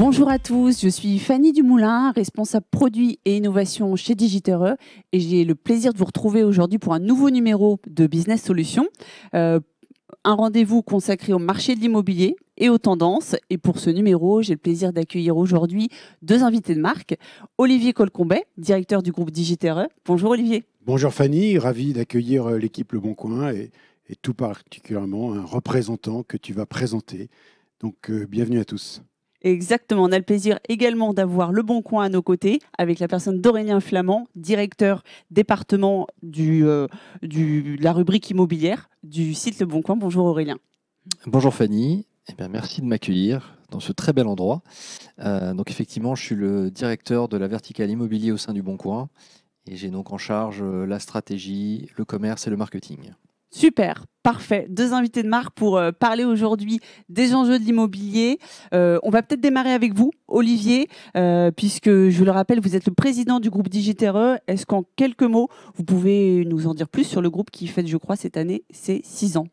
Bonjour à tous, je suis Fanny Dumoulin, responsable produits et innovation chez Digitereux et j'ai le plaisir de vous retrouver aujourd'hui pour un nouveau numéro de Business Solutions. Un rendez-vous consacré au marché de l'immobilier et aux tendances. Et pour ce numéro, j'ai le plaisir d'accueillir aujourd'hui deux invités de marque. Olivier Colcombet, directeur du groupe Digitereux. Bonjour Olivier. Bonjour Fanny, ravi d'accueillir l'équipe Le Bon Coin et tout particulièrement un représentant que tu vas présenter. Donc bienvenue à tous. Exactement, on a le plaisir également d'avoir Le Bon Coin à nos côtés avec la personne d'Aurélien Flamand, directeur département de la rubrique immobilière du site Le Bon Coin. Bonjour Aurélien. Bonjour Fanny, merci de m'accueillir dans ce très bel endroit. Donc effectivement, je suis le directeur de la verticale immobilier au sein du Bon Coin et j'ai donc en charge la stratégie, le commerce et le marketing. Super, parfait. Deux invités de marque pour parler aujourd'hui des enjeux de l'immobilier. On va peut-être démarrer avec vous, Olivier, puisque je le rappelle, vous êtes le président du groupe Digitereux. Est-ce qu'en quelques mots, vous pouvez nous en dire plus sur le groupe qui fête, je crois, cette année, ses 6 ans?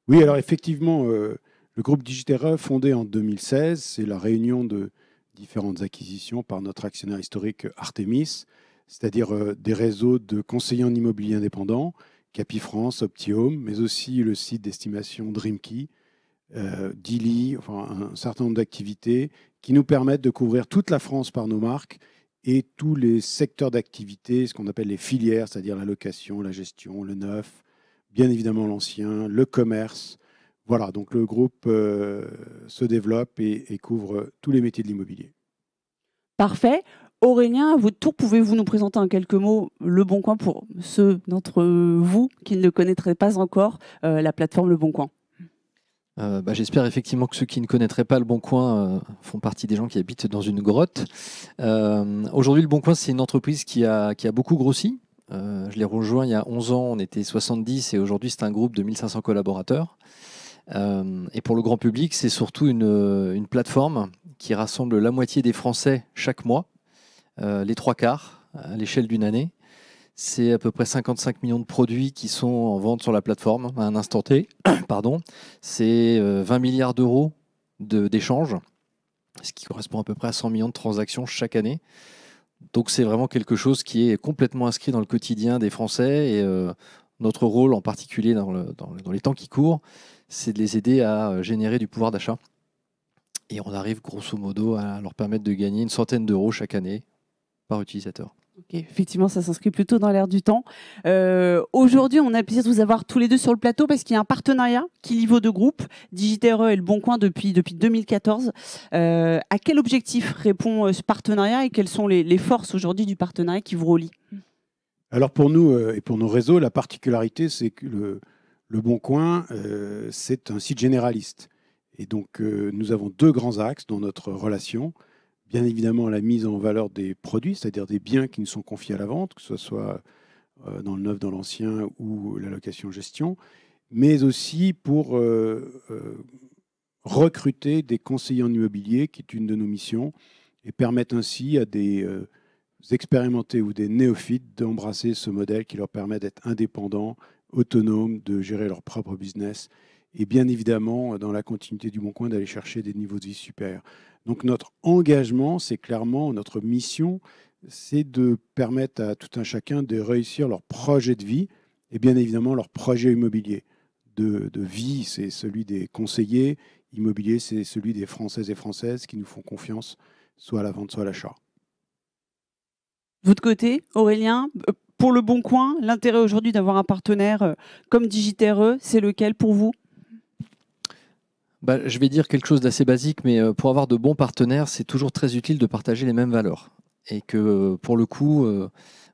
Oui, alors effectivement, le groupe Digitereux, fondé en 2016, c'est la réunion de différentes acquisitions par notre actionnaire historique Artemis, c'est-à-dire des réseaux de conseillers en immobilier indépendants, Capifrance, Optihome, mais aussi le site d'estimation Dreamkey, Dili, enfin un certain nombre d'activités qui nous permettent de couvrir toute la France par nos marques et tous les secteurs d'activité, ce qu'on appelle les filières, c'est-à-dire la location, la gestion, le neuf, bien évidemment l'ancien, le commerce. Voilà, donc le groupe se développe et couvre tous les métiers de l'immobilier. Parfait. Aurélien, à votre tour, pouvez-vous nous présenter en quelques mots Le Bon Coin pour ceux d'entre vous qui ne le connaîtraient pas encore, la plateforme Le Bon Coin? J'espère effectivement que ceux qui ne connaîtraient pas Le Bon Coin font partie des gens qui habitent dans une grotte. Aujourd'hui, Le Bon Coin, c'est une entreprise qui a beaucoup grossi. Je l'ai rejoint il y a 11 ans, on était 70 et aujourd'hui, c'est un groupe de 1500 collaborateurs. Et pour le grand public, c'est surtout une plateforme qui rassemble la moitié des Français chaque mois, les 3/4 à l'échelle d'une année. C'est à peu près 55 millions de produits qui sont en vente sur la plateforme à un instant T. Pardon. C'est 20 milliards d'euros d'échanges, ce qui correspond à peu près à 100 millions de transactions chaque année. Donc c'est vraiment quelque chose qui est complètement inscrit dans le quotidien des Français. Et notre rôle, en particulier dans les temps qui courent, c'est de les aider à générer du pouvoir d'achat. Et on arrive grosso modo à leur permettre de gagner une centaine d'euros chaque année par utilisateur. Ok, effectivement, ça s'inscrit plutôt dans l'air du temps. Aujourd'hui, on a le plaisir de vous avoir tous les deux sur le plateau parce qu'il y a un partenariat qui lie vos deux groupes, Digitereux et Le Bon Coin, depuis 2014. À quel objectif répond ce partenariat et quelles sont les forces aujourd'hui du partenariat qui vous relient? Alors pour nous et pour nos réseaux, la particularité, c'est que le Bon Coin, c'est un site généraliste. Et donc, nous avons deux grands axes dans notre relation. Bien évidemment, la mise en valeur des produits, c'est-à-dire des biens qui nous sont confiés à la vente, que ce soit dans le neuf, dans l'ancien ou la location-gestion, mais aussi pour recruter des conseillers en immobilier, qui est une de nos missions, et permettre ainsi à des expérimentés ou des néophytes d'embrasser ce modèle qui leur permet d'être indépendants, autonomes, de gérer leur propre business et bien évidemment, dans la continuité du Bon Coin, d'aller chercher des niveaux de vie supérieurs. Donc notre engagement, c'est clairement notre mission, c'est de permettre à tout un chacun de réussir leur projet de vie et bien évidemment leur projet immobilier. De vie, c'est celui des conseillers, immobilier, c'est celui des Françaises et Françaises qui nous font confiance, soit à la vente, soit à l'achat. De votre côté, Aurélien, pour Le Bon Coin, l'intérêt aujourd'hui d'avoir un partenaire comme Digitereux, c'est lequel pour vous? Je vais dire quelque chose d'assez basique, mais pour avoir de bons partenaires, c'est toujours très utile de partager les mêmes valeurs. Et que pour le coup,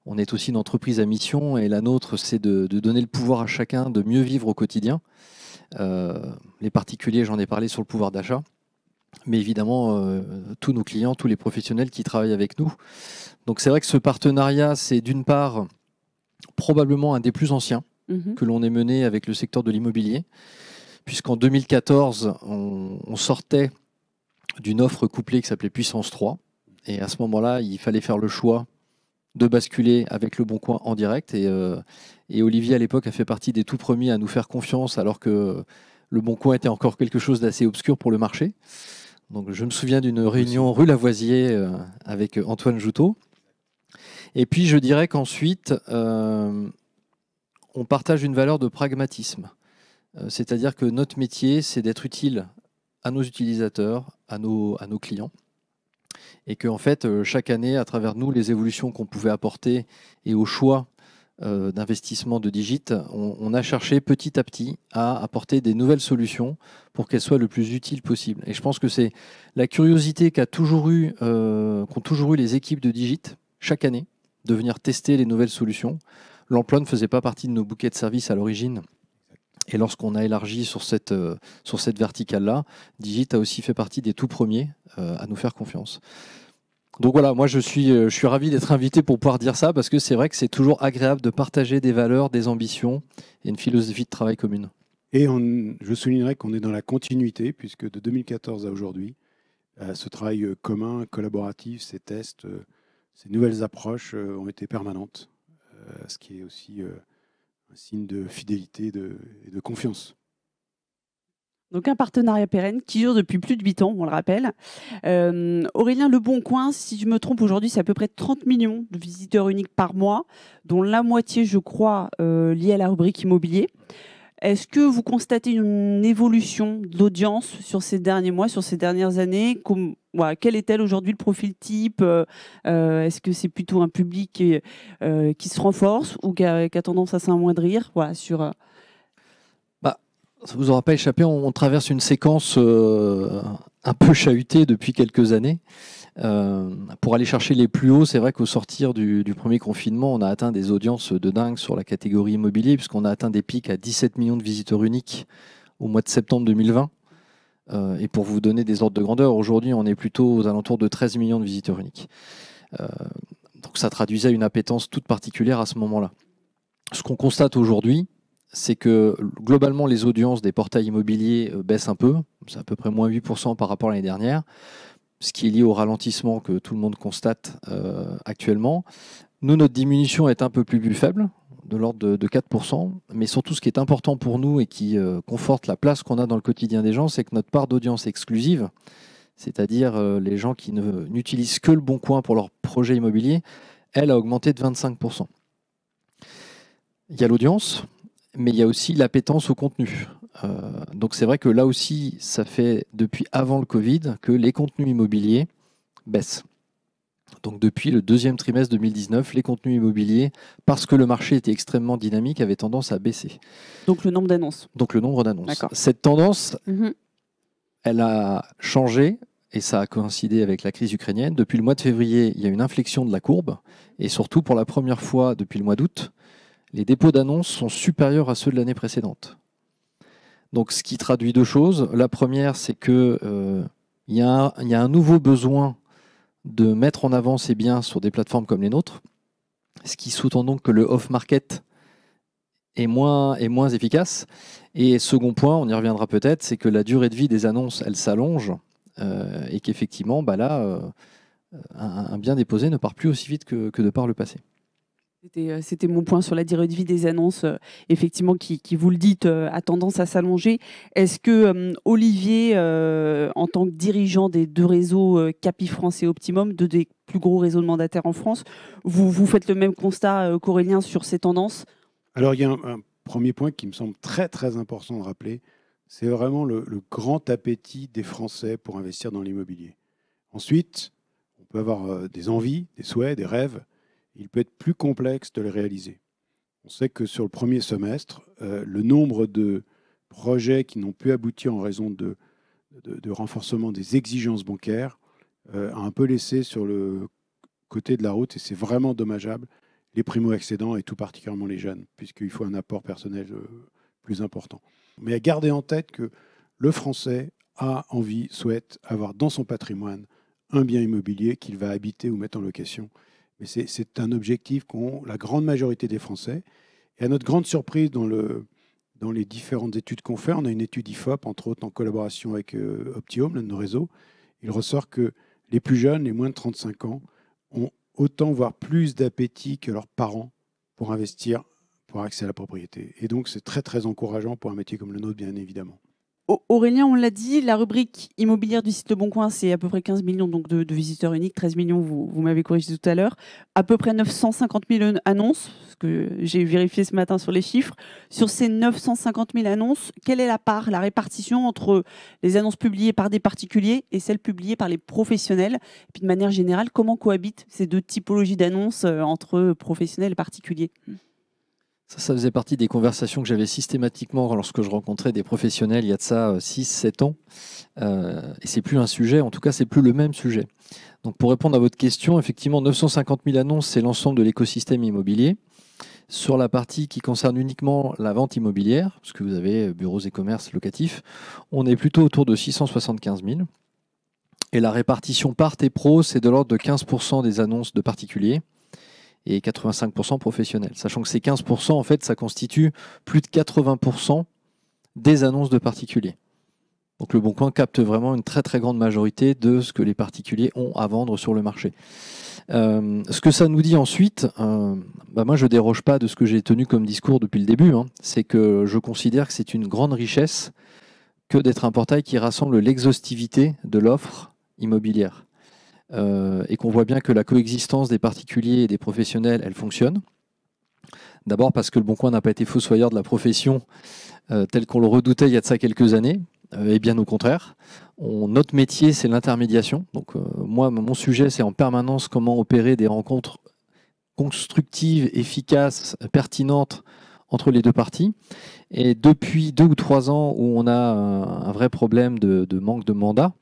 on est aussi une entreprise à mission et la nôtre, c'est de donner le pouvoir à chacun de mieux vivre au quotidien. Les particuliers, j'en ai parlé sur le pouvoir d'achat, mais évidemment, tous nos clients, tous les professionnels qui travaillent avec nous. Donc c'est vrai que ce partenariat, c'est d'une part probablement un des plus anciens que l'on ait mené avec le secteur de l'immobilier, puisqu'en 2014, on sortait d'une offre couplée qui s'appelait Puissance 3. Et à ce moment-là, il fallait faire le choix de basculer avec Le Bon Coin en direct. Et Olivier, à l'époque, a fait partie des tout premiers à nous faire confiance, alors que Le Bon Coin était encore quelque chose d'assez obscur pour le marché. Donc, je me souviens d'une réunion rue Lavoisier avec Antoine Joutot. Et puis, je dirais qu'ensuite, on partage une valeur de pragmatisme. C'est-à-dire que notre métier, c'est d'être utile à nos utilisateurs, à nos clients. Et qu'en fait, chaque année, à travers nous, les évolutions qu'on pouvait apporter et au choix d'investissement de Digit, on a cherché petit à petit à apporter des nouvelles solutions pour qu'elles soient le plus utiles possible. Et je pense que c'est la curiosité qu'ont toujours eu les équipes de Digit chaque année, de venir tester les nouvelles solutions. L'emploi ne faisait pas partie de nos bouquets de services à l'origine. Et lorsqu'on a élargi sur cette verticale-là, Digit a aussi fait partie des tout premiers à nous faire confiance. Donc voilà, moi je suis ravi d'être invité pour pouvoir dire ça, parce que c'est vrai que c'est toujours agréable de partager des valeurs, des ambitions et une philosophie de travail commune. Et je soulignerai qu'on est dans la continuité, puisque de 2014 à aujourd'hui, ce travail commun, collaboratif, ces tests, ces nouvelles approches ont été permanentes, ce qui est aussi un signe de fidélité et de confiance. Donc un partenariat pérenne qui dure depuis plus de 8 ans, on le rappelle. Aurélien, Le Bon Coin, si je me trompe aujourd'hui, c'est à peu près 30 millions de visiteurs uniques par mois, dont la moitié, je crois, liée à la rubrique immobilier. Est-ce que vous constatez une évolution de l'audience sur ces derniers mois, sur ces dernières années? Quel est-elle aujourd'hui, le profil type? Est-ce que c'est plutôt un public qui se renforce ou qui a tendance à s'amoindrir? Ça vous aura pas échappé, on traverse une séquence un peu chahutée depuis quelques années. Pour aller chercher les plus hauts, c'est vrai qu'au sortir du premier confinement, on a atteint des audiences de dingue sur la catégorie immobilier, puisqu'on a atteint des pics à 17 millions de visiteurs uniques au mois de septembre 2020. Et pour vous donner des ordres de grandeur, aujourd'hui, on est plutôt aux alentours de 13 millions de visiteurs uniques. Donc ça traduisait une appétence toute particulière à ce moment-là. Ce qu'on constate aujourd'hui, c'est que globalement, les audiences des portails immobiliers baissent un peu. C'est à peu près moins 8% par rapport à l'année dernière, ce qui est lié au ralentissement que tout le monde constate actuellement. Nous, notre diminution est un peu plus faible, de l'ordre de 4%. Mais surtout, ce qui est important pour nous et qui conforte la place qu'on a dans le quotidien des gens, c'est que notre part d'audience exclusive, c'est-à-dire les gens qui n'utilisent que Le Bon Coin pour leur projet immobilier, elle a augmenté de 25%. Il y a l'audience, mais il y a aussi l'appétence au contenu. Donc c'est vrai que là aussi, ça fait depuis avant le Covid que les contenus immobiliers baissent. Donc depuis le deuxième trimestre 2019, les contenus immobiliers, parce que le marché était extrêmement dynamique, avaient tendance à baisser. Donc le nombre d'annonces. Donc le nombre d'annonces. D'accord. Cette tendance, elle a changé, et ça a coïncidé avec la crise ukrainienne. Depuis le mois de février, il y a une inflexion de la courbe, et surtout pour la première fois depuis le mois d'août, les dépôts d'annonces sont supérieurs à ceux de l'année précédente. Donc, ce qui traduit deux choses. La première, c'est qu'il y a un nouveau besoin de mettre en avant ces biens sur des plateformes comme les nôtres, ce qui sous-tend donc que le off-market est moins efficace. Et second point, on y reviendra peut-être, c'est que la durée de vie des annonces, elle s'allonge et qu'effectivement, un bien déposé ne part plus aussi vite que de par le passé. C'était mon point sur la durée de vie des annonces, effectivement, qui, vous le dites, a tendance à s'allonger. Est-ce que Olivier, en tant que dirigeant des deux réseaux Capifrance et Optimum, deux des plus gros réseaux de mandataires en France, vous faites le même constat qu'Aurélien sur ces tendances? Alors, il y a un premier point qui me semble très, très important de rappeler, c'est vraiment le grand appétit des Français pour investir dans l'immobilier. Ensuite, on peut avoir des envies, des souhaits, des rêves. Il peut être plus complexe de les réaliser. On sait que sur le premier semestre, le nombre de projets qui n'ont pu aboutir en raison de renforcement des exigences bancaires a un peu laissé sur le côté de la route, et c'est vraiment dommageable, les primo-accédants et tout particulièrement les jeunes, puisqu'il faut un apport personnel plus important. Mais à garder en tête que le Français a envie, souhaite avoir dans son patrimoine un bien immobilier qu'il va habiter ou mettre en location. Mais c'est un objectif qu'ont la grande majorité des Français. Et à notre grande surprise, dans les différentes études qu'on fait, on a une étude IFOP, entre autres en collaboration avec Optium, l'un de nos réseaux. Il ressort que les plus jeunes, les moins de 35 ans, ont autant, voire plus d'appétit que leurs parents pour investir, pour accéder à la propriété. Et donc, c'est très, très encourageant pour un métier comme le nôtre, bien évidemment. Aurélien, on l'a dit, la rubrique immobilière du site Le Bon Coin, c'est à peu près 15 millions donc de visiteurs uniques, 13 millions, vous m'avez corrigé tout à l'heure, à peu près 950 000 annonces, ce que j'ai vérifié ce matin sur les chiffres. Sur ces 950 000 annonces, quelle est la part, la répartition entre les annonces publiées par des particuliers et celles publiées par les professionnels? Et puis de manière générale, comment cohabitent ces deux typologies d'annonces entre professionnels et particuliers? Ça faisait partie des conversations que j'avais systématiquement lorsque je rencontrais des professionnels il y a de ça 6-7 ans. Et c'est plus un sujet, en tout cas, c'est plus le même sujet. Donc pour répondre à votre question, effectivement, 950 000 annonces, c'est l'ensemble de l'écosystème immobilier. Sur la partie qui concerne uniquement la vente immobilière, parce que vous avez bureaux et commerces locatifs, on est plutôt autour de 675 000. Et la répartition part et pro, c'est de l'ordre de 15% des annonces de particuliers et 85% professionnels. Sachant que ces 15%, en fait, ça constitue plus de 80% des annonces de particuliers. Donc Le Bon Coin capte vraiment une très très grande majorité de ce que les particuliers ont à vendre sur le marché. Ce que ça nous dit ensuite, moi je ne déroge pas de ce que j'ai tenu comme discours depuis le début, c'est que je considère que c'est une grande richesse que d'être un portail qui rassemble l'exhaustivité de l'offre immobilière. Et qu'on voit bien que la coexistence des particuliers et des professionnels, elle fonctionne. D'abord parce que Le Bon Coin n'a pas été fossoyeur de la profession tel qu'on le redoutait il y a de ça quelques années, et bien au contraire. Notre métier, c'est l'intermédiation. Donc moi, mon sujet, c'est en permanence comment opérer des rencontres constructives, efficaces, pertinentes entre les deux parties. Et depuis 2 ou 3 ans où on a un vrai problème de manque de mandat,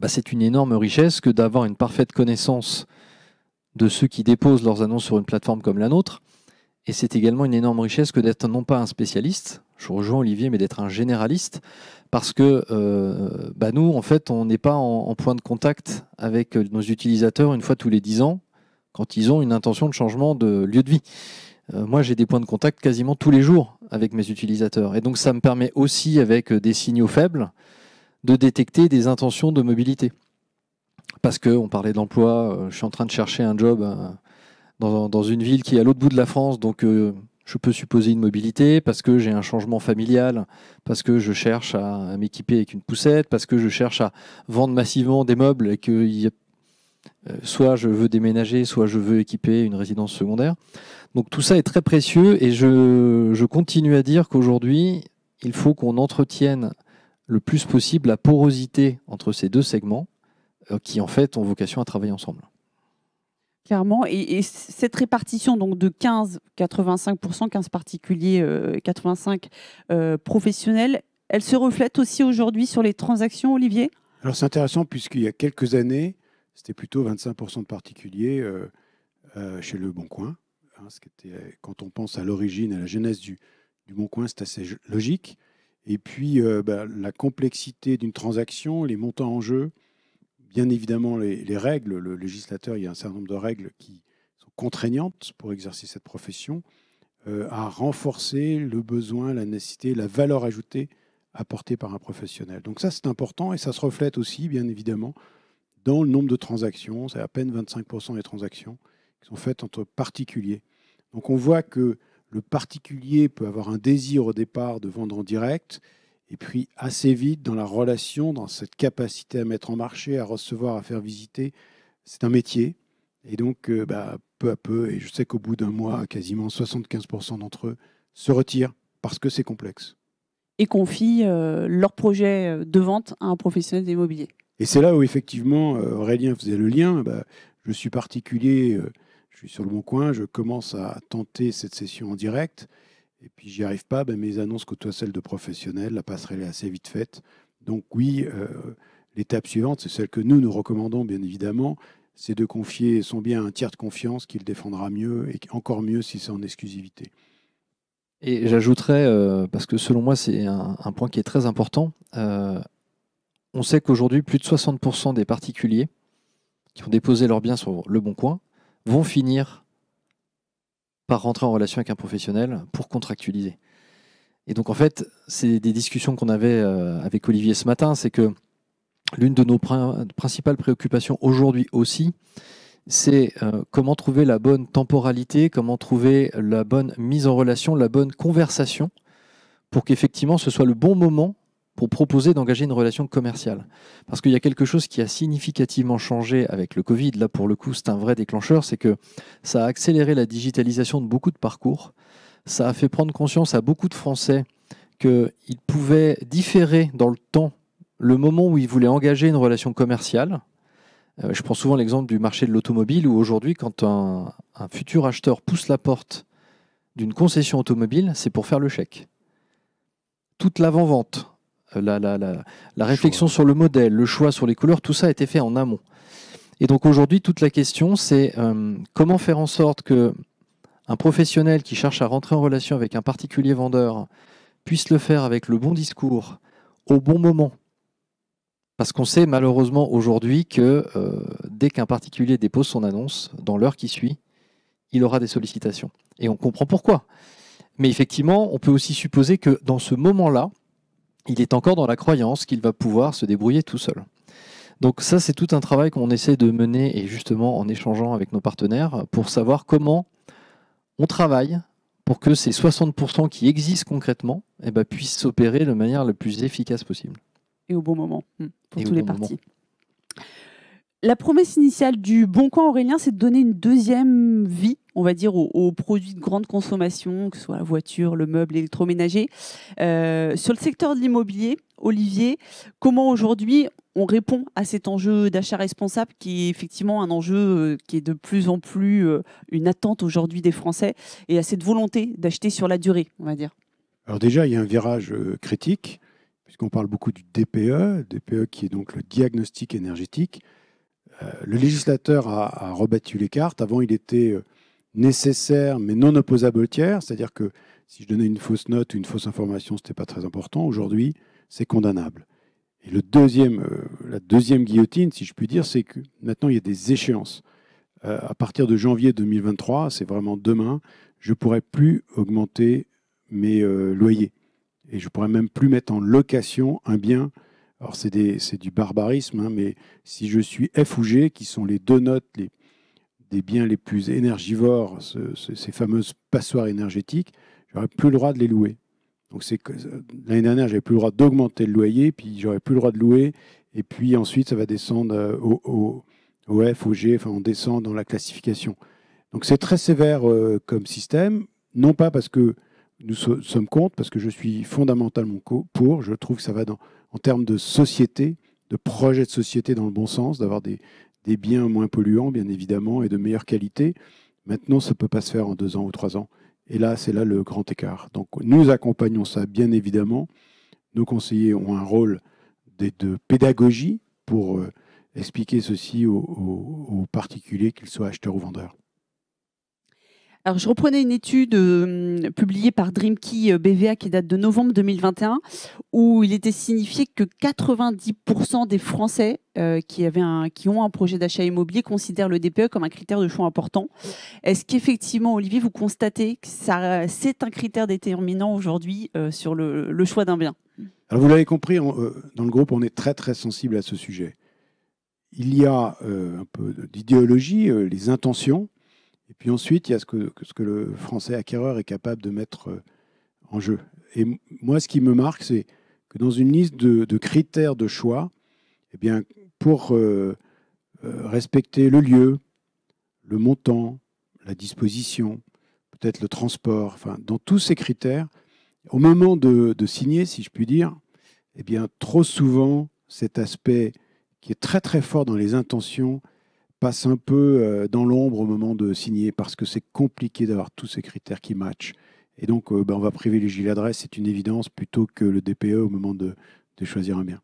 c'est une énorme richesse que d'avoir une parfaite connaissance de ceux qui déposent leurs annonces sur une plateforme comme la nôtre. Et c'est également une énorme richesse que d'être non pas un spécialiste, je rejoins Olivier, mais d'être un généraliste, parce que nous, en fait, on n'est pas en point de contact avec nos utilisateurs une fois tous les 10 ans, quand ils ont une intention de changement de lieu de vie. Moi, j'ai des points de contact quasiment tous les jours avec mes utilisateurs. Et donc, ça me permet aussi, avec des signaux faibles, de détecter des intentions de mobilité. Parce qu'on parlait d'emploi, je suis en train de chercher un job dans une ville qui est à l'autre bout de la France, donc je peux supposer une mobilité, parce que j'ai un changement familial, parce que je cherche à m'équiper avec une poussette, parce que je cherche à vendre massivement des meubles et que soit je veux déménager, soit je veux équiper une résidence secondaire. Donc tout ça est très précieux et je continue à dire qu'aujourd'hui, il faut qu'on entretienne le plus possible la porosité entre ces deux segments qui, en fait, ont vocation à travailler ensemble. Clairement. Et cette répartition donc, de 85%, 15 particuliers, 85 professionnels, elle se reflète aussi aujourd'hui sur les transactions, Olivier? Alors c'est intéressant puisqu'il y a quelques années, c'était plutôt 25% de particuliers chez Le Bon Coin. Ce qui était, quand on pense à l'origine, à la genèse du Bon Coin, c'est assez logique. Et puis, la complexité d'une transaction, les montants en jeu, bien évidemment les règles, le législateur, il y a un certain nombre de règles qui sont contraignantes pour exercer cette profession, a renforcé le besoin, la nécessité, la valeur ajoutée apportée par un professionnel. Donc ça, c'est important et ça se reflète aussi, bien évidemment, dans le nombre de transactions. C'est à peine 25% des transactions qui sont faites entre particuliers. Donc on voit que le particulier peut avoir un désir au départ de vendre en direct, et puis assez vite, dans la relation, dans cette capacité à mettre en marché, à recevoir, à faire visiter, c'est un métier. Et donc, peu à peu, et je sais qu'au bout d'un mois, quasiment 75% d'entre eux se retirent parce que c'est complexe. Et confient leur projet de vente à un professionnel de l'immobilier. Et c'est là où, effectivement, Aurélien faisait le lien. Je suis particulier, je suis sur Le Bon Coin, je commence à tenter cette session en direct. Et puis, j'y arrive pas, mes annonces côtoient celles de professionnels, la passerelle est assez vite faite. Donc oui, l'étape suivante, c'est celle que nous recommandons, bien évidemment, c'est de confier son bien à un tiers de confiance qui le défendra mieux, et encore mieux si c'est en exclusivité. Et j'ajouterais, parce que selon moi, c'est un point qui est très important, on sait qu'aujourd'hui, plus de 60% des particuliers qui ont déposé leurs biens sur Le Bon Coin vont finir par rentrer en relation avec un professionnel pour contractualiser. Et donc en fait, c'est des discussions qu'on avait avec Olivier ce matin, c'est que l'une de nos principales préoccupations aujourd'hui aussi, c'est comment trouver la bonne temporalité, comment trouver la bonne mise en relation, la bonne conversation, pour qu'effectivement ce soit le bon moment pour proposer d'engager une relation commerciale. Parce qu'il y a quelque chose qui a significativement changé avec le Covid. Là, pour le coup, c'est un vrai déclencheur. C'est que ça a accéléré la digitalisation de beaucoup de parcours. Ça a fait prendre conscience à beaucoup de Français qu'ils pouvaient différer dans le temps le moment où ils voulaient engager une relation commerciale. Je prends souvent l'exemple du marché de l'automobile où aujourd'hui, quand un futur acheteur pousse la porte d'une concession automobile, c'est pour faire le chèque. Toute l'avant-vente, la réflexion sur le modèle, le choix sur les couleurs, tout ça a été fait en amont. Et donc aujourd'hui, toute la question, c'est comment faire en sorte qu'un professionnel qui cherche à rentrer en relation avec un particulier vendeur puisse le faire avec le bon discours, au bon moment. Parce qu'on sait malheureusement aujourd'hui que dès qu'un particulier dépose son annonce, dans l'heure qui suit, il aura des sollicitations. Et on comprend pourquoi. Mais effectivement, on peut aussi supposer que dans ce moment-là, il est encore dans la croyance qu'il va pouvoir se débrouiller tout seul. Donc ça, c'est tout un travail qu'on essaie de mener, et justement en échangeant avec nos partenaires, pour savoir comment on travaille pour que ces 60% qui existent concrètement puissent s'opérer de manière la plus efficace possible. Et au bon moment, pour tous les partis. La promesse initiale du Bon Coin, Aurélien, c'est de donner une deuxième vie, on va dire, aux produits de grande consommation, que ce soit la voiture, le meuble, l'électroménager. Sur le secteur de l'immobilier, Olivier, comment aujourd'hui on répond à cet enjeu d'achat responsable qui est effectivement un enjeu qui est de plus en plus une attente aujourd'hui des Français et à cette volonté d'acheter sur la durée, on va dire? Alors déjà, il y a un virage critique, puisqu'on parle beaucoup du DPE qui est donc le diagnostic énergétique. Le législateur a rebattu les cartes. Avant, il était nécessaire, mais non opposable au tiers. C'est-à-dire que si je donnais une fausse note ou une fausse information, ce n'était pas très important. Aujourd'hui, c'est condamnable. Et la deuxième guillotine, si je puis dire, c'est que maintenant, il y a des échéances. À partir de janvier 2023, c'est vraiment demain, je ne pourrai plus augmenter mes loyers. Et je ne pourrais même plus mettre en location un bien. Alors, c'est du barbarisme, mais si je suis F ou G, qui sont les deux notes des biens les plus énergivores, ces fameuses passoires énergétiques, je n'aurais plus le droit de les louer. Donc, l'année dernière, je n'avais plus le droit d'augmenter le loyer, puis je n'aurais plus le droit de louer. Et puis ensuite, ça va descendre au F, au G, enfin, on descend dans la classification. Donc, c'est très sévère comme système, non pas parce que nous sommes contre, parce que je suis fondamentalement pour. Je trouve que ça va en termes de société, de projet de société dans le bon sens, d'avoir des biens moins polluants, bien évidemment, et de meilleure qualité. Maintenant, ça ne peut pas se faire en 2 ans ou 3 ans. Et là, c'est là le grand écart. Donc, nous accompagnons ça, bien évidemment. Nos conseillers ont un rôle de pédagogie pour expliquer ceci aux particuliers, qu'ils soient acheteurs ou vendeurs. Alors, je reprenais une étude publiée par Dreamkey BVA qui date de novembre 2021, où il était signifié que 90% des Français qui ont un projet d'achat immobilier considèrent le DPE comme un critère de choix important. Est-ce qu'effectivement, Olivier, vous constatez que c'est un critère déterminant aujourd'hui sur le choix d'un bien? Alors, vous l'avez compris, dans le groupe, on est très, très sensible à ce sujet. Il y a un peu d'idéologie, les intentions. Et puis ensuite, il y a ce que le Français acquéreur est capable de mettre en jeu. Et moi, ce qui me marque, c'est que dans une liste de critères de choix, eh bien, pour respecter le lieu, le montant, la disposition, peut-être le transport, enfin, dans tous ces critères, au moment de signer, si je puis dire, eh bien, trop souvent, cet aspect qui est très très fort dans les intentions passe un peu dans l'ombre au moment de signer parce que c'est compliqué d'avoir tous ces critères qui matchent. Et donc, on va privilégier l'adresse, c'est une évidence, plutôt que le DPE au moment de choisir un bien.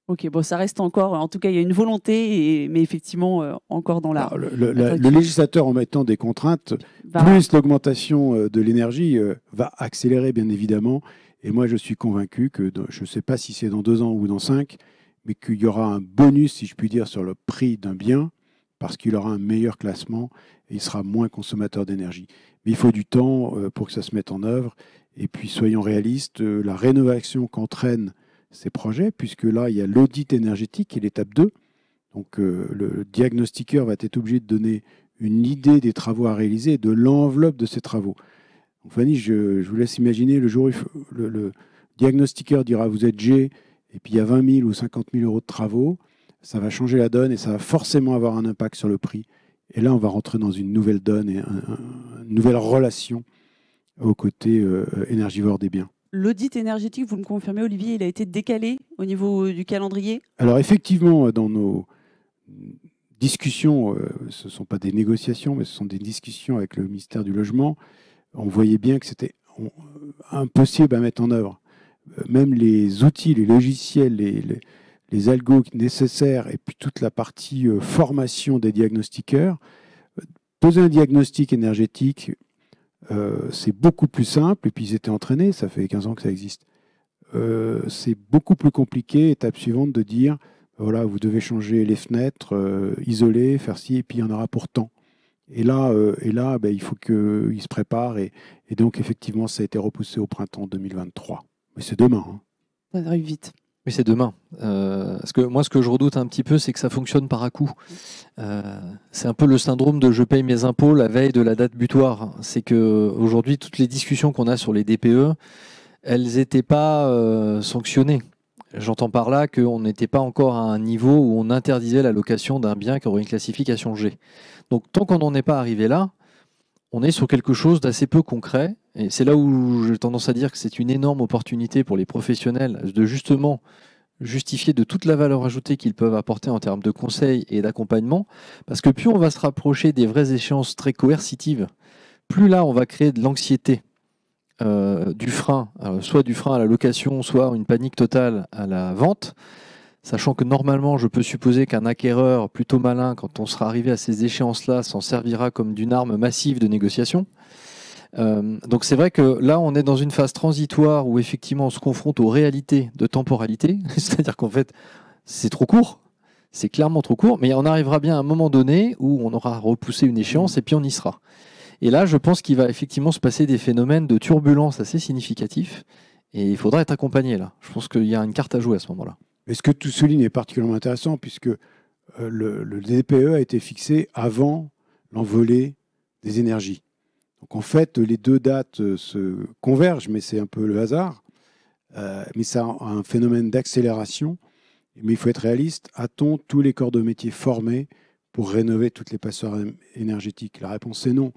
Ok, bon, ça reste encore, en tout cas, il y a une volonté, mais effectivement, encore dans la... Alors, le législateur, en mettant des contraintes, plus l'augmentation de l'énergie, va accélérer, bien évidemment. Et moi, je suis convaincu que, je ne sais pas si c'est dans 2 ans ou dans 5, mais qu'il y aura un bonus, si je puis dire, sur le prix d'un bien, parce qu'il aura un meilleur classement et il sera moins consommateur d'énergie. Mais il faut du temps pour que ça se mette en œuvre. Et puis, soyons réalistes, la rénovation qu'entraînent ces projets, puisque là, il y a l'audit énergétique qui est l'étape 2. Donc, le diagnostiqueur va être obligé de donner une idée des travaux à réaliser et de l'enveloppe de ces travaux. Donc, Fanny, je vous laisse imaginer le jour où diagnostiqueur dira vous êtes G, et puis il y a 20 000 ou 50 000 euros de travaux, ça va changer la donne et ça va forcément avoir un impact sur le prix. Et là, on va rentrer dans une nouvelle donne et une nouvelle relation au côté énergivore des biens. L'audit énergétique, vous me confirmez, Olivier, il a été décalé au niveau du calendrier? Alors effectivement, dans nos discussions, ce ne sont pas des négociations, mais ce sont des discussions avec le ministère du Logement, on voyait bien que c'était impossible à mettre en œuvre. Même les outils, les logiciels, les algos nécessaires et puis toute la partie formation des diagnostiqueurs. Poser un diagnostic énergétique, c'est beaucoup plus simple, et puis ils étaient entraînés, ça fait 15 ans que ça existe. C'est beaucoup plus compliqué, étape suivante, de dire, voilà, vous devez changer les fenêtres, isoler, faire ci, et puis il y en aura pour tant. Et là, il faut qu'ils se préparent, et donc effectivement, ça a été repoussé au printemps 2023. Mais c'est demain. Hein. Ça arrive vite. Oui, c'est demain. Parce que moi, ce que je redoute un petit peu, c'est que ça fonctionne par à-coup. C'est un peu le syndrome de je paye mes impôts la veille de la date butoir. C'est qu'aujourd'hui, toutes les discussions qu'on a sur les DPE, elles n'étaient pas sanctionnées. J'entends par là qu'on n'était pas encore à un niveau où on interdisait la location d'un bien qui aurait une classification G. Donc, tant qu'on n'en est pas arrivé là, on est sur quelque chose d'assez peu concret. Et c'est là où j'ai tendance à dire que c'est une énorme opportunité pour les professionnels de justement justifier de toute la valeur ajoutée qu'ils peuvent apporter en termes de conseils et d'accompagnement. Parce que plus on va se rapprocher des vraies échéances très coercitives, plus là on va créer de l'anxiété, du frein, soit du frein à la location, soit une panique totale à la vente. Sachant que normalement, je peux supposer qu'un acquéreur plutôt malin, quand on sera arrivé à ces échéances-là, s'en servira comme d'une arme massive de négociation. Donc c'est vrai que là, on est dans une phase transitoire où effectivement on se confronte aux réalités de temporalité, c'est-à-dire qu'en fait, c'est trop court, c'est clairement trop court, mais on arrivera bien à un moment donné où on aura repoussé une échéance et puis on y sera. Et là, je pense qu'il va effectivement se passer des phénomènes de turbulence assez significatifs et il faudra être accompagné là. Je pense qu'il y a une carte à jouer à ce moment-là. Mais ce que tu soulignes est particulièrement intéressant puisque le DPE a été fixé avant l'envolée des énergies. Donc en fait, les deux dates se convergent, mais c'est un peu le hasard. Mais ça a un phénomène d'accélération. Mais il faut être réaliste. A-t-on tous les corps de métier formés pour rénover toutes les passoires énergétiques? La réponse est non.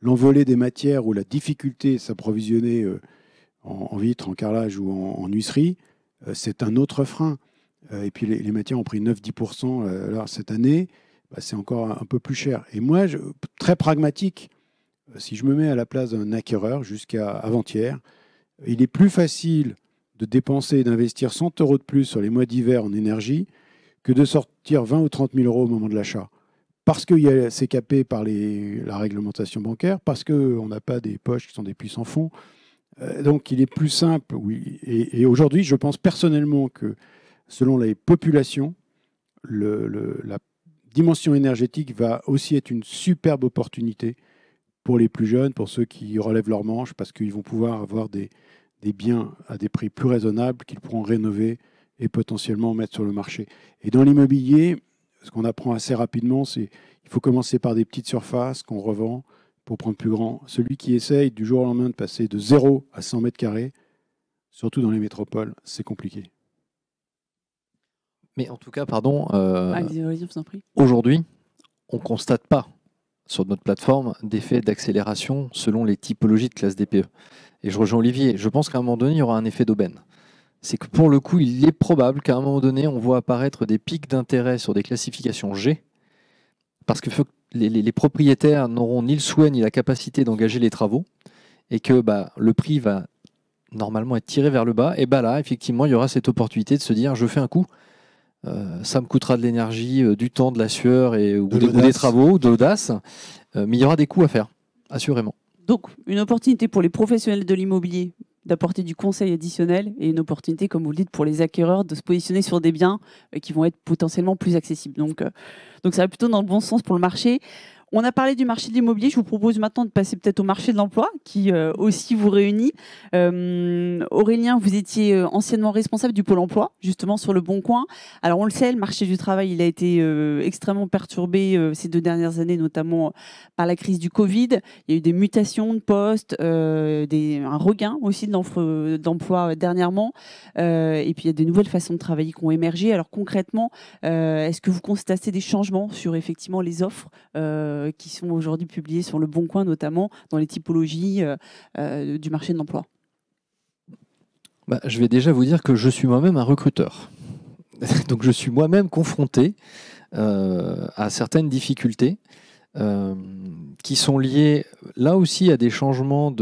L'envolée des matières ou la difficulté à s'approvisionner en vitre, en carrelage ou en huisserie, c'est un autre frein. Et puis les matières ont pris 9-10% alors cette année, c'est encore un peu plus cher. Et moi, très pragmatique, si je me mets à la place d'un acquéreur jusqu'à avant-hier, il est plus facile de dépenser et d'investir 100 € de plus sur les mois d'hiver en énergie que de sortir 20 ou 30 000 € au moment de l'achat. Parce que c'est capé par la réglementation bancaire, parce qu'on n'a pas des poches qui sont des puits sans fond. Donc il est plus simple, oui. Et aujourd'hui, je pense personnellement que selon les populations, la dimension énergétique va aussi être une superbe opportunité pour les plus jeunes, pour ceux qui relèvent leurs manches, parce qu'ils vont pouvoir avoir des biens à des prix plus raisonnables qu'ils pourront rénover et potentiellement mettre sur le marché. Et dans l'immobilier, ce qu'on apprend assez rapidement, c'est qu'il faut commencer par des petites surfaces qu'on revend pour prendre plus grand. Celui qui essaye du jour au lendemain de passer de 0 à 100 mètres carrés, surtout dans les métropoles, c'est compliqué. Mais en tout cas, pardon, aujourd'hui, on ne constate pas sur notre plateforme d'effet d'accélération selon les typologies de classe DPE. Et je rejoins Olivier, je pense qu'à un moment donné, il y aura un effet d'aubaine. C'est que pour le coup, il est probable qu'à un moment donné, on voit apparaître des pics d'intérêt sur des classifications G, parce que les propriétaires n'auront ni le souhait ni la capacité d'engager les travaux, et que le prix va normalement être tiré vers le bas, et là, effectivement, il y aura cette opportunité de se dire, je fais un coup, ça me coûtera de l'énergie, du temps, de la sueur ou des travaux, de l'audace, mais il y aura des coûts à faire, assurément. Donc, une opportunité pour les professionnels de l'immobilier d'apporter du conseil additionnel et une opportunité, comme vous le dites, pour les acquéreurs de se positionner sur des biens qui vont être potentiellement plus accessibles. Donc ça va plutôt dans le bon sens pour le marché. On a parlé du marché de l'immobilier. Je vous propose maintenant de passer peut-être au marché de l'emploi, qui aussi vous réunit. Aurélien, vous étiez anciennement responsable du pôle emploi, justement sur Le Bon Coin. Alors on le sait, le marché du travail, il a été extrêmement perturbé ces 2 dernières années, notamment par la crise du Covid. Il y a eu des mutations de postes, un regain aussi d'emploi dernièrement. Et puis il y a des nouvelles façons de travailler qui ont émergé. Alors concrètement, est-ce que vous constatez des changements sur effectivement les offres qui sont aujourd'hui publiées sur Le Bon Coin, notamment dans les typologies du marché de l'emploi? Je vais déjà vous dire que je suis moi-même un recruteur. Donc je suis moi-même confronté à certaines difficultés qui sont liées là aussi à des changements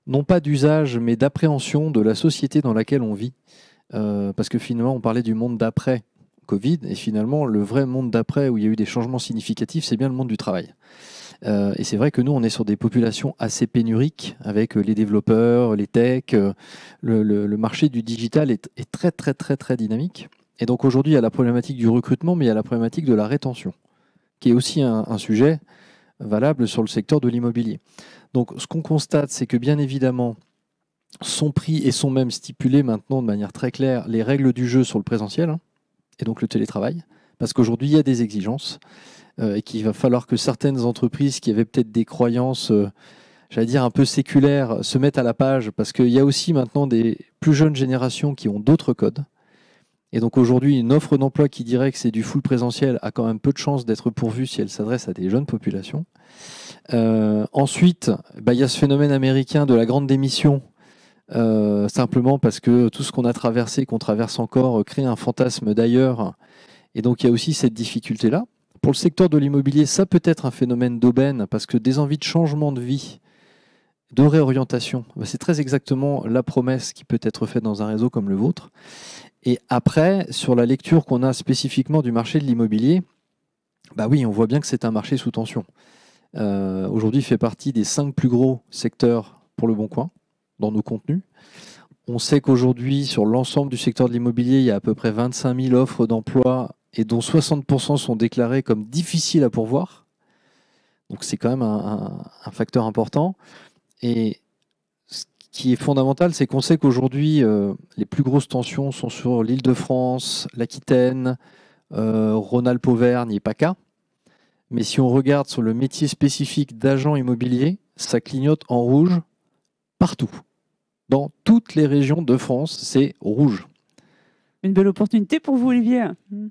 non pas d'usage, mais d'appréhension de la société dans laquelle on vit. Parce que finalement, on parlait du monde d'après Covid, et finalement, le vrai monde d'après, où il y a eu des changements significatifs, c'est bien le monde du travail. Et c'est vrai que nous, on est sur des populations assez pénuriques, avec les développeurs, les techs. Le marché du digital est très, très, très, très dynamique. Et donc aujourd'hui, il y a la problématique du recrutement, mais il y a la problématique de la rétention, qui est aussi un sujet valable sur le secteur de l'immobilier. Donc ce qu'on constate, c'est que bien évidemment, sont pris et sont même stipulés maintenant de manière très claire les règles du jeu sur le présentiel, et donc le télétravail, parce qu'aujourd'hui, il y a des exigences et qu'il va falloir que certaines entreprises qui avaient peut-être des croyances, j'allais dire un peu séculaires, se mettent à la page, parce qu'il y a aussi maintenant des plus jeunes générations qui ont d'autres codes. Et donc aujourd'hui, une offre d'emploi qui dirait que c'est du full présentiel a quand même peu de chances d'être pourvue si elle s'adresse à des jeunes populations. Ensuite, il y a ce phénomène américain de la grande démission, simplement parce que tout ce qu'on a traversé, qu'on traverse encore, crée un fantasme d'ailleurs. Et donc il y a aussi cette difficulté-là. Pour le secteur de l'immobilier, ça peut être un phénomène d'aubaine, parce que des envies de changement de vie, de réorientation, c'est très exactement la promesse qui peut être faite dans un réseau comme le vôtre. Et après, sur la lecture qu'on a spécifiquement du marché de l'immobilier, oui, on voit bien que c'est un marché sous tension. Aujourd'hui, il fait partie des 5 plus gros secteurs pour Le Bon Coin, dans nos contenus. On sait qu'aujourd'hui, sur l'ensemble du secteur de l'immobilier, il y a à peu près 25 000 offres d'emploi, et dont 60% sont déclarées comme difficiles à pourvoir. Donc c'est quand même un facteur important. Et ce qui est fondamental, c'est qu'on sait qu'aujourd'hui, les plus grosses tensions sont sur l'Île-de-France, l'Aquitaine, Rhône-Alpes-Auvergne et PACA. Mais si on regarde sur le métier spécifique d'agent immobilier, ça clignote en rouge partout. Dans toutes les régions de France, c'est rouge. Une belle opportunité pour vous, Olivier.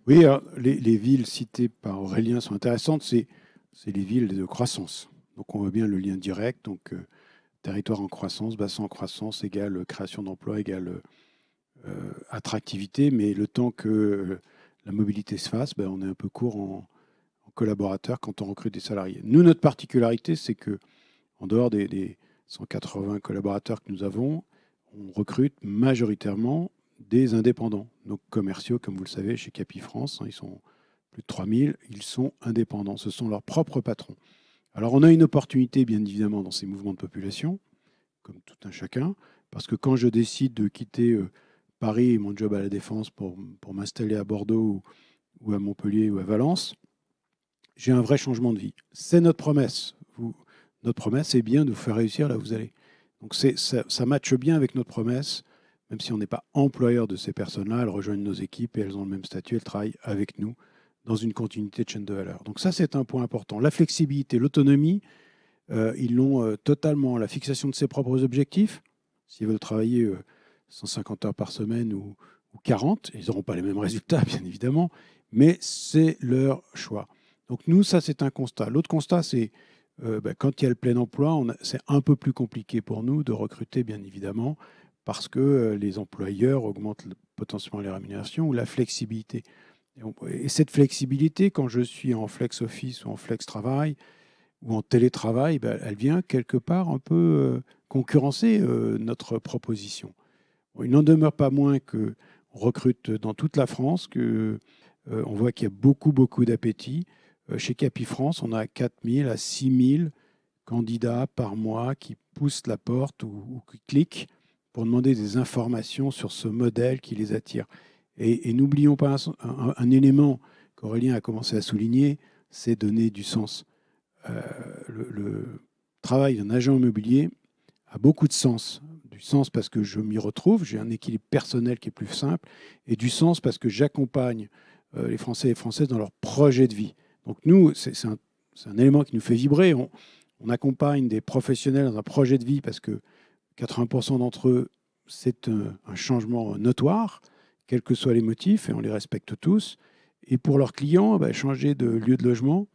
Oui, alors, les villes citées par Aurélien sont intéressantes. C'est les villes de croissance. Donc on voit bien le lien direct. Donc territoire en croissance, bassin en croissance égale création d'emplois, égale attractivité. Mais le temps que la mobilité se fasse, on est un peu court en collaborateurs quand on recrute des salariés. Nous, notre particularité, c'est que en dehors des 180 collaborateurs que nous avons, on recrute majoritairement des indépendants. Nos commerciaux, comme vous le savez, chez Capifrance, ils sont plus de 3000, ils sont indépendants. Ce sont leurs propres patrons. Alors, on a une opportunité, bien évidemment, dans ces mouvements de population, comme tout un chacun, parce que quand je décide de quitter Paris et mon job à la Défense pour m'installer à Bordeaux ou à Montpellier ou à Valence, j'ai un vrai changement de vie. C'est notre promesse. Notre promesse est bien de vous faire réussir là où vous allez. Donc ça matche bien avec notre promesse, même si on n'est pas employeur de ces personnes-là, elles rejoignent nos équipes et elles ont le même statut, elles travaillent avec nous dans une continuité de chaîne de valeur. Donc ça, c'est un point important. La flexibilité, l'autonomie, ils l'ont totalement. La fixation de ses propres objectifs, s'ils veulent travailler 150 heures par semaine ou 40, ils n'auront pas les mêmes résultats, bien évidemment, mais c'est leur choix. Donc nous, ça, c'est un constat. L'autre constat, c'est quand il y a le plein emploi, c'est un peu plus compliqué pour nous de recruter, bien évidemment, parce que les employeurs augmentent potentiellement les rémunérations ou la flexibilité. Et cette flexibilité, quand je suis en flex office ou en flex travail ou en télétravail, elle vient quelque part un peu concurrencer notre proposition. Il n'en demeure pas moins qu'on recrute dans toute la France, qu'on voit qu'il y a beaucoup d'appétit. Chez Capifrance, on a 4 000 à 6 000 candidats par mois qui poussent la porte ou qui cliquent pour demander des informations sur ce modèle qui les attire. Et n'oublions pas un élément qu'Aurélien a commencé à souligner, c'est donner du sens. le travail d'un agent immobilier a beaucoup de sens. Du sens parce que je m'y retrouve, j'ai un équilibre personnel qui est plus simple, et du sens parce que j'accompagne les Français et les Françaises dans leur projet de vie. Donc nous, c'est un élément qui nous fait vibrer. On accompagne des professionnels dans un projet de vie parce que 80% d'entre eux, c'est un changement notoire, quels que soient les motifs, et on les respecte tous. Et pour leurs clients, changer de lieu de logement,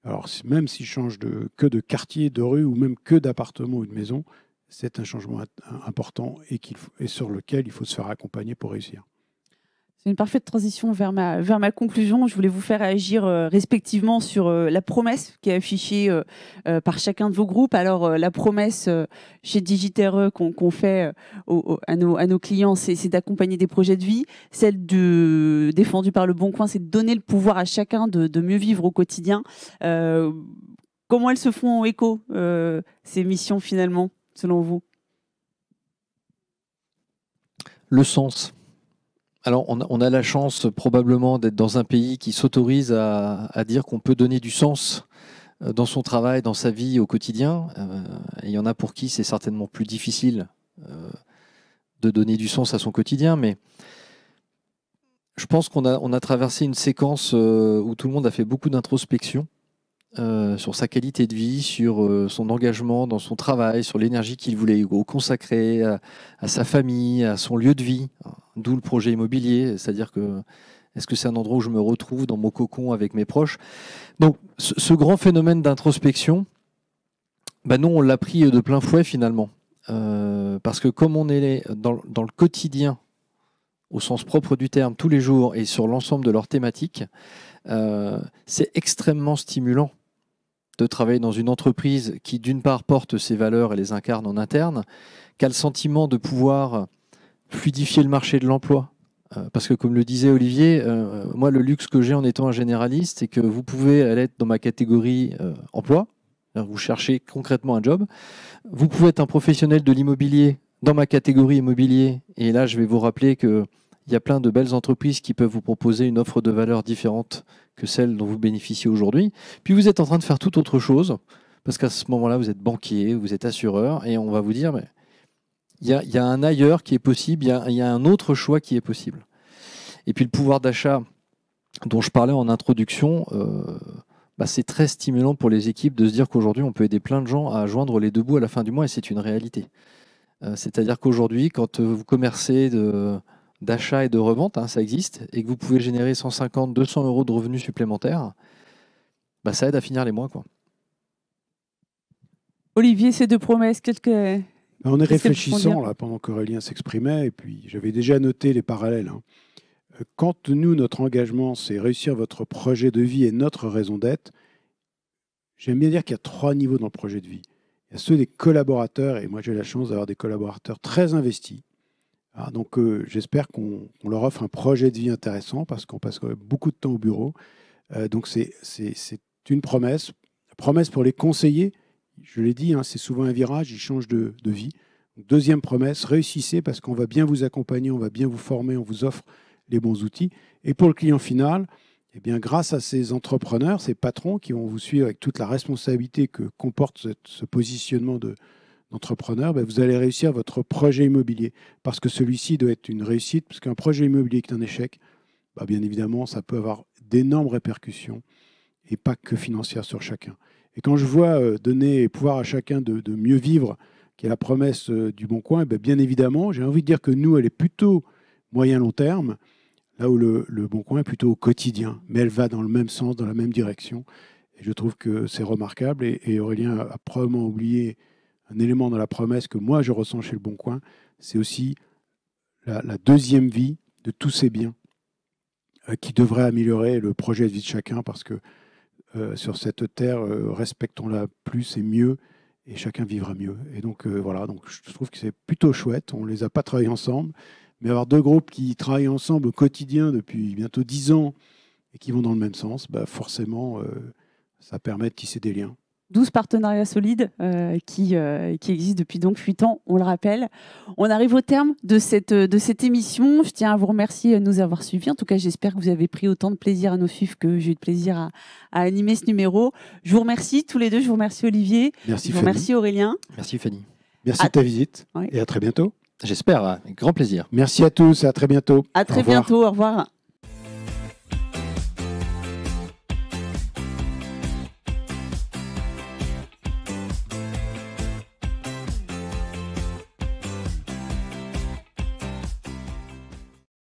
alors même s'ils changent que de quartier, de rue, ou même que d'appartement ou de maison, c'est un changement important et sur lequel il faut se faire accompagner pour réussir. C'est une parfaite transition vers ma conclusion. Je voulais vous faire agir respectivement sur la promesse qui est affichée par chacun de vos groupes. Alors, la promesse chez Digiterre qu'on fait à nos clients, c'est d'accompagner des projets de vie. Celle défendue par Le Bon Coin, c'est de donner le pouvoir à chacun de mieux vivre au quotidien. Comment elles se font écho, ces missions, finalement, selon vous? Le sens. Alors, on a la chance probablement d'être dans un pays qui s'autorise à dire qu'on peut donner du sens dans son travail, dans sa vie au quotidien. Il y en a pour qui c'est certainement plus difficile de donner du sens à son quotidien, mais je pense qu'on a traversé une séquence où tout le monde a fait beaucoup d'introspection sur sa qualité de vie, sur son engagement dans son travail, sur l'énergie qu'il voulait consacrer à sa famille, à son lieu de vie, d'où le projet immobilier, c'est-à-dire que est-ce que c'est un endroit où je me retrouve dans mon cocon avec mes proches? Donc ce grand phénomène d'introspection, nous on l'a pris de plein fouet finalement, parce que comme on est dans le quotidien, au sens propre du terme, tous les jours et sur l'ensemble de leurs thématiques, c'est extrêmement stimulant de travailler dans une entreprise qui, d'une part, porte ses valeurs et les incarne en interne, qui a le sentiment de pouvoir fluidifier le marché de l'emploi. Parce que, comme le disait Olivier, moi, le luxe que j'ai en étant un généraliste, c'est que vous pouvez aller être dans ma catégorie emploi, vous cherchez concrètement un job, vous pouvez être un professionnel de l'immobilier dans ma catégorie immobilier, et là, je vais vous rappeler qu'il y a plein de belles entreprises qui peuvent vous proposer une offre de valeur différente que celle dont vous bénéficiez aujourd'hui. Puis vous êtes en train de faire toute autre chose, parce qu'à ce moment-là, vous êtes banquier, vous êtes assureur, et on va vous dire, il y a un ailleurs qui est possible, il y a un autre choix qui est possible. Et puis le pouvoir d'achat dont je parlais en introduction, c'est très stimulant pour les équipes de se dire qu'aujourd'hui, on peut aider plein de gens à joindre les deux bouts à la fin du mois, et c'est une réalité. C'est-à-dire qu'aujourd'hui, quand vous commercez d'achat et de revente, ça existe, et que vous pouvez générer 150, 200 euros de revenus supplémentaires, ça aide à finir les mois, quoi. Olivier, ces deux promesses, on est réfléchissant là, pendant qu'Aurélien s'exprimait, et puis j'avais déjà noté les parallèles. Quand nous, notre engagement, c'est réussir votre projet de vie et notre raison d'être, j'aime bien dire qu'il y a 3 niveaux dans le projet de vie. Il y a ceux des collaborateurs, et moi j'ai la chance d'avoir des collaborateurs très investis. Donc j'espère qu'on leur offre un projet de vie intéressant parce qu'on passe quand même beaucoup de temps au bureau. Donc c'est une promesse. La promesse pour les conseillers, je l'ai dit, c'est souvent un virage, ils changent de vie. Donc, deuxième promesse, réussissez parce qu'on va bien vous accompagner, on va bien vous former, on vous offre les bons outils. Et pour le client final, grâce à ces entrepreneurs, ces patrons qui vont vous suivre avec toute la responsabilité que comporte ce positionnement d'entrepreneur, vous allez réussir votre projet immobilier. Parce que celui-ci doit être une réussite, parce qu'un projet immobilier qui est un échec, bien évidemment, ça peut avoir d'énormes répercussions, et pas que financières sur chacun. Et quand je vois donner pouvoir à chacun de mieux vivre, qui est la promesse du Bon Coin, bien évidemment, j'ai envie de dire que nous, elle est plutôt moyen-long terme, là où le Bon Coin est plutôt au quotidien, mais elle va dans le même sens, dans la même direction. Et je trouve que c'est remarquable, et Aurélien a probablement oublié un élément dans la promesse que moi je ressens chez Le Bon Coin, c'est aussi la deuxième vie de tous ces biens qui devrait améliorer le projet de vie de chacun, parce que sur cette terre, respectons-la plus et mieux, et chacun vivra mieux. Et donc voilà, donc je trouve que c'est plutôt chouette. On ne les a pas travaillés ensemble, mais avoir deux groupes qui travaillent ensemble au quotidien depuis bientôt 10 ans et qui vont dans le même sens, forcément, ça permet de tisser des liens. 12 partenariats solides qui existent depuis donc 8 ans, on le rappelle. On arrive au terme de cette émission. Je tiens à vous remercier de nous avoir suivis. En tout cas, j'espère que vous avez pris autant de plaisir à nous suivre que j'ai eu de plaisir à animer ce numéro. Je vous remercie tous les deux. Je vous remercie Olivier. Merci Je vous Fanny. remercie Aurélien. Merci Fanny. Merci de ta visite Oui. et à très bientôt. J'espère, avec grand plaisir. Merci à tous et à très bientôt. À Au très revoir. bientôt. Au revoir.